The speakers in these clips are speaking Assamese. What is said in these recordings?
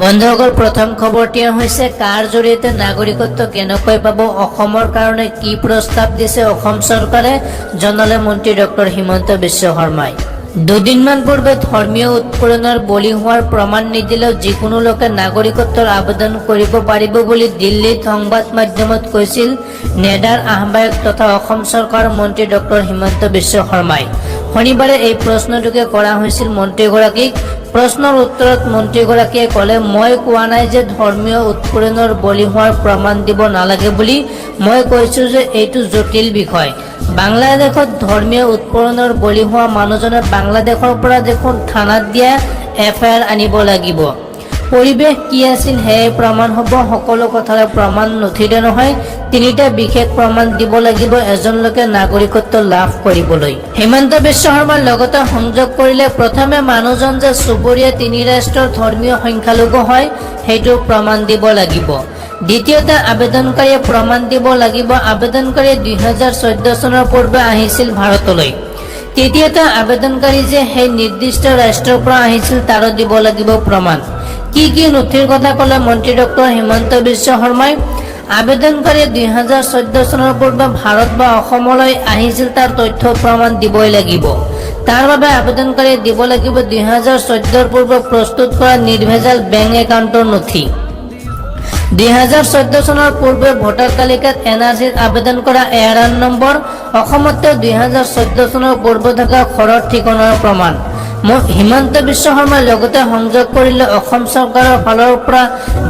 বন্ধুসকল, প্ৰথম খবৰটি হৈছে কাৰ জৰিয়তে নাগৰিকত্ব কেনেকৈ পাব, অসমৰ কাৰণে কি প্ৰস্তাৱ দিছে অসম চৰকাৰে, জনালে মন্ত্ৰী ডক্টৰ হিমন্ত বিশ্ব শৰ্মাই। দুদিনমান পূৰ্বে ধৰ্মীয় উৎপীড়নৰ বলি হোৱাৰ প্ৰমাণ নিদিলেও যিকোনো লোকে নাগৰিকত্বৰ আবেদন কৰিব পাৰিব বুলি দিল্লীত সংবাদ মাধ্যমত কৈছিল নেডাৰ আহ্বায়ক তথা অসম চৰকাৰৰ মন্ত্ৰী ডক্টৰ হিমন্ত বিশ্ব শৰ্মাই। শনিবাৰে এই প্ৰশ্নটোকে কৰা হৈছিল মন্ত্ৰীগৰাকীক। প্ৰশ্নৰ উত্তৰত মন্ত্ৰীগৰাকীয়ে ক'লে, মই কোৱা নাই যে ধৰ্মীয় উৎপীড়নৰ বলি হোৱাৰ প্ৰমাণ দিব নালাগে বুলি। মই কৈছো যে এইটো জটিল বিষয়। বাংলাদেশত ধৰ্মীয় উৎপীড়নৰ বলি হোৱা মানুহজনে বাংলাদেশৰ পৰা দেখোন থানাত দিয়া FIR আনিব লাগিব। পৰিৱেশ কি আছিল সেয়াই প্ৰমাণ হ'ব। সকলো কথাৰে প্ৰমাণ নথিৰে নহয়, তিনিটা বিশেষ প্ৰমাণ দিব লাগিব এজন লোকে নাগৰিকত্ব লাভ কৰিবলৈ। হিমন্ত বিশ্ব শৰ্মাৰ লগতে সংযোগ কৰিলে, প্ৰথমে মানুহজন যে চুবুৰীয়া তিনি ৰাষ্ট্ৰৰ ধৰ্মীয় সংখ্যালঘু হয় সেইটো প্ৰমাণ দিব লাগিব। দ্বিতীয়তে আবেদনকাৰীয়ে প্ৰমাণ দিব লাগিব আবেদনকাৰীয়ে 2014 চনৰ পূৰ্বে আহিছিল ভাৰতলৈ। তৃতীয়তে আবেদনকাৰী যে সেই নিৰ্দিষ্ট ৰাষ্ট্ৰৰ পৰা আহিছিল তাৰো দিব লাগিব প্ৰমাণ। কি নথিৰ কথা ক'লে মন্ত্ৰী ডক্টৰ হিমন্ত বিশ্ব শৰ্মাই? আবেদনকাৰীয়ে 2014 চনৰ পূৰ্বে ভাৰত বা অসমলৈ আহিছিল তাৰ তথ্য প্ৰমাণ দিবই লাগিব। তাৰ বাবে আবেদনকাৰীয়ে দিব লাগিব 2014 পূৰ্বে প্ৰস্তুত কৰা নিৰ্ভেজাল বেংক একাউণ্টৰ নথি। 2014 চনৰ পূৰ্বে ভোটাৰ তালিকাত NRCত আবেদন কৰা ARN নম্বৰ, অসমতো 2014 চনৰ পূৰ্বে থকা ঘৰৰ ঠিকনাৰ প্ৰমাণ। হিমন্ত বিশ্ব শৰ্মাই লগতে সংযোগ কৰিলে, অসম চৰকাৰৰ ফালৰ পৰা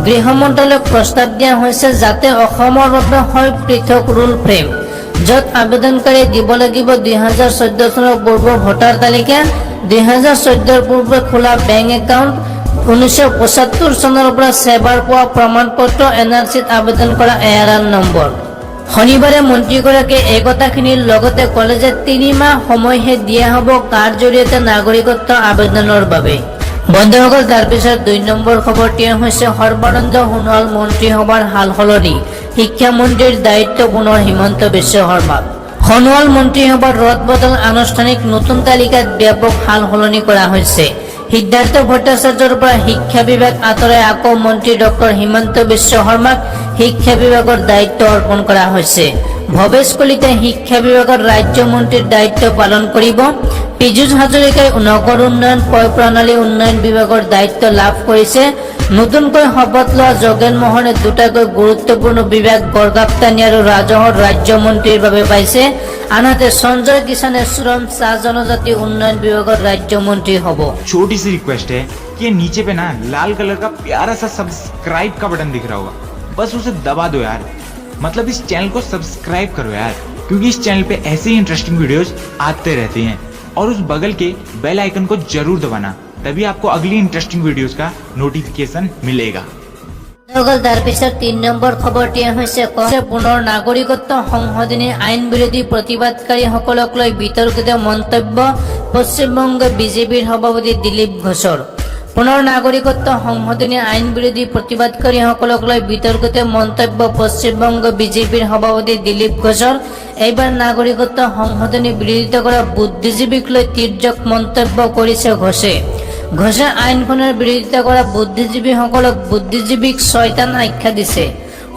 গৃহ মন্ত্ৰালয়ক প্ৰস্তাৱ দিয়া হৈছে যাতে অসমৰ বাবে হয় পৃথক ৰুল ফ্ৰেম, য'ত আবেদনকাৰীয়ে দিব লাগিব 2014 চনৰ পূৰ্বে ভোটাৰ তালিকা, 2014 পূৰ্বে খোলা বেংক একাউণ্ট, 1975 চনৰ পৰা সেৱাৰ পোৱা প্ৰমাণ পত্ৰ, NRCত আবেদন কৰা ARN নম্বৰ। শনিবাৰে মন্ত্ৰীগৰাকীয়ে এই কথাখিনিৰ লগতে ক'লে যে 3 মাহ সময়হে দিয়া হ'ব কাৰ জৰিয়তে নাগৰিকত্ব আবেদনৰ বাবে। বন্ধুসকল, তাৰপিছত 2 নম্বৰ খবৰটি হৈছে সৰ্বানন্দ সোণোৱাল মন্ত্ৰীসভাৰ হাল সলনি, শিক্ষামন্ত্ৰীৰ দায়িত্ব পুনৰ হিমন্ত বিশ্ব শৰ্মাক। সোণোৱাল মন্ত্ৰীসভাৰ ৰদ বদল আনুষ্ঠানিক, নতুন তালিকাত ব্যাপক হাল সলনি কৰা হৈছে। সিদ্ধাৰ্থ ভট্টাচাৰ্যৰ পৰা শিক্ষা বিভাগ আঁতৰাই আকৌ মন্ত্ৰী ডক্টৰ হিমন্ত বিশ্ব শৰ্মাক শিক্ষা বিভাগৰ দায়িত্ব অৰ্পণ কৰা হৈছে। ভৱেশ কলিতাই শিক্ষা বিভাগৰ ৰাজ্যমন্ত্ৰীৰ দায়িত্ব পালন কৰিব। পীযুষ হাজৰিকাই নগৰ উন্নয়ন প্ৰণালী উন্নয়ন বিভাগৰ দায়িত্ব লাভ কৰিছে। নতুনকৈ শপত লোৱা যোগেন মোহনে দুটাকৈ গুৰুত্বপূৰ্ণ বিভাগ গড়গাপ্তানী আৰু ৰাজহৰ ৰাজ্যমন্ত্ৰীৰ বাবে পাইছে। আনহাতে সঞ্জয় কিষাণে শ্ৰম চাহ জনজাতি উন্নয়ন বিভাগৰ ৰাজ্যমন্ত্ৰী হ'ব। छोटी सी रिक्वेस्ट है कि नीचे पे ना लाल कलर का प्यारा सा सब्सक्राइब का बटन दिख रहा होगा, बस उसे दबा दो यार। मतलब इस चैनल को सब्सक्राइब करो यार, क्योंकि इस चैनल पे ऐसे ही इंटरेस्टिंग वीडियोस आते रहते हैं। और उस बगल के बेल आइकन को जरूर दबाना, तभी आपको अगली इंटरेस्टिंग वीडियोस का नोटिफिकेशन मिलेगा। তাৰপিছত 3 নম্বৰ খবৰটি হৈছে পুনৰ নাগৰিকত্ব সংশোধনী আইন বিৰোধী প্ৰতিবাদকাৰীসকলক লৈ বিতৰ্কিত মন্তব্য পশ্চিমবংগ বিজেপিৰ সভাপতি দিলীপ ঘোষৰ। পুনৰ নাগৰিকত্ব সংশোধনী আইন বিৰোধী প্ৰতিবাদকাৰীসকলক লৈ বিতৰ্কিত মন্তব্য পশ্চিমবংগ বিজেপিৰ সভাপতি দিলীপ ঘোষৰ। এইবাৰ নাগৰিকত্ব সংশোধনী বিৰোধিতা কৰা বুদ্ধিজীৱীক লৈ তীৰ্যক মন্তব্য কৰিছে ঘোষে। ঘোষে আইনখনৰ বিৰোধিতা কৰা বুদ্ধিজীৱীসকলক বুদ্ধিজীৱীক শয়তান আখ্যা দিছে।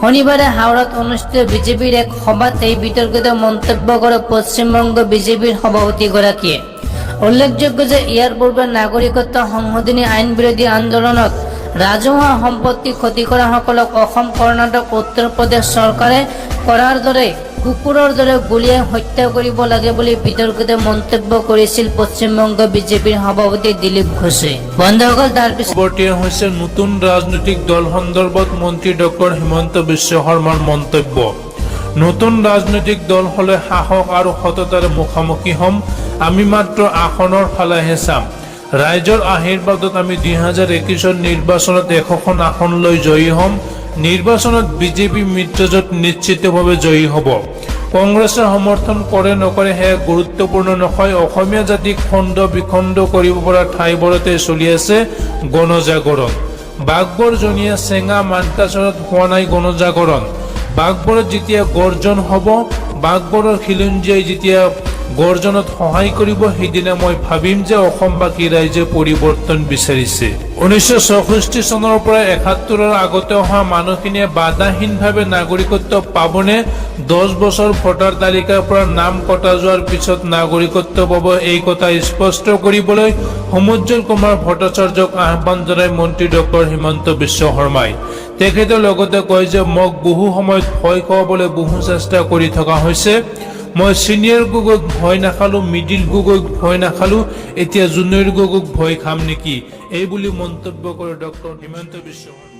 শনিবাৰে হাওড়াত অনুষ্ঠিত বিজেপিৰ এক সভাত এই বিতৰ্কিত মন্তব্য কৰে পশ্চিমবংগ বিজেপিৰ সভাপতিগৰাকীয়ে। উল্লেখযোগ্য যে ইয়াৰ পূৰ্বে নাগৰিকত্ব সংশোধনী আইন বিৰোধী আন্দোলনত ৰাজহুৱা সম্পত্তি ক্ষতি কৰাসকলক অসম, কৰ্ণাটক, উত্তৰ প্ৰদেশ চৰকাৰে কৰাৰ দৰে কুকুৰৰ দৰে গুলিয়াই হত্যা কৰিব লাগে বুলি বিতৰ্কিত মন্তব্য কৰিছিল পশ্চিমবংগ বিজেপিৰ সভাপতি দিলীপ ঘোষে। বন্ধুসকল, তাৰপিছত খবৰটি হৈছে নতুন ৰাজনৈতিক দল সন্দৰ্ভত মন্ত্ৰী ডক্টৰ হিমন্ত বিশ্ব শৰ্মাৰ মন্তব্য। নতুন ৰাজনৈতিক দল হলে সাহস আৰু সততাৰে মুখামুখি হ'ম। আমি মাত্ৰ আসনৰ ফালেহে চাম। ৰাইজৰ আশীৰ্বাদত আমি 2021 নিৰ্বাচনত 100খন আসন লৈ জয়ী হ'ম। নিৰ্বাচনত বিজেপি মিত্ৰজোঁট নিশ্চিতভাৱে জয়ী হ'ব। কংগ্ৰেছে সমৰ্থন কৰে নকৰে সেয়া গুৰুত্বপূৰ্ণ নহয়। অসমীয়া জাতিক খণ্ড বিখণ্ড কৰিব পৰা ঠাইবোৰতে চলি আছে গণজাগৰণ। বাঘবৰ জনীয়া চেঙা মানকাচৰত হোৱা নাই গণজাগৰণ। বাঘবৰত যেতিয়া গৰ্জন হ'ব, বাঘবৰৰ খিলঞ্জীয়াই যেতিয়া গৰ্জনত সহায় কৰিব, সেইদিনা মই ভাবিম যে অসমবাসী ৰাইজে পৰিৱৰ্তন বিচাৰিছে। 1964 চনৰ পৰা 71ৰ আগতে অহা মানুহখিনিয়ে বাধাহীনভাৱে নাগৰিকত্ব পাবনে? 10 বছৰ ভোটাৰ তালিকাৰ পৰা নাম কটা যোৱাৰ পিছত নাগৰিকত্ব পাব, এই কথা স্পষ্ট কৰিবলৈ সমুজ্জ্বল কুমাৰ ভট্টাচাৰ্যক আহ্বান জনায় মন্ত্ৰী ডক্টৰ হিমন্ত বিশ্ব শৰ্মাই। তেখেতে লগতে কয় যে মোক বহু সময়ত ভয় খুৱাবলৈ বহু চেষ্টা কৰি থকা হৈছে। মই চিনিয়ৰ গগৈক ভয় নাখালো, মিডিল গগৈক ভয় নাখালো, এতিয়া জুনিয়ৰ গগৈক ভয় খাম নেকি? এই বুলি মন্তব্য কৰে ডক্টৰ হিমন্ত বিশ্ব শৰ্মা।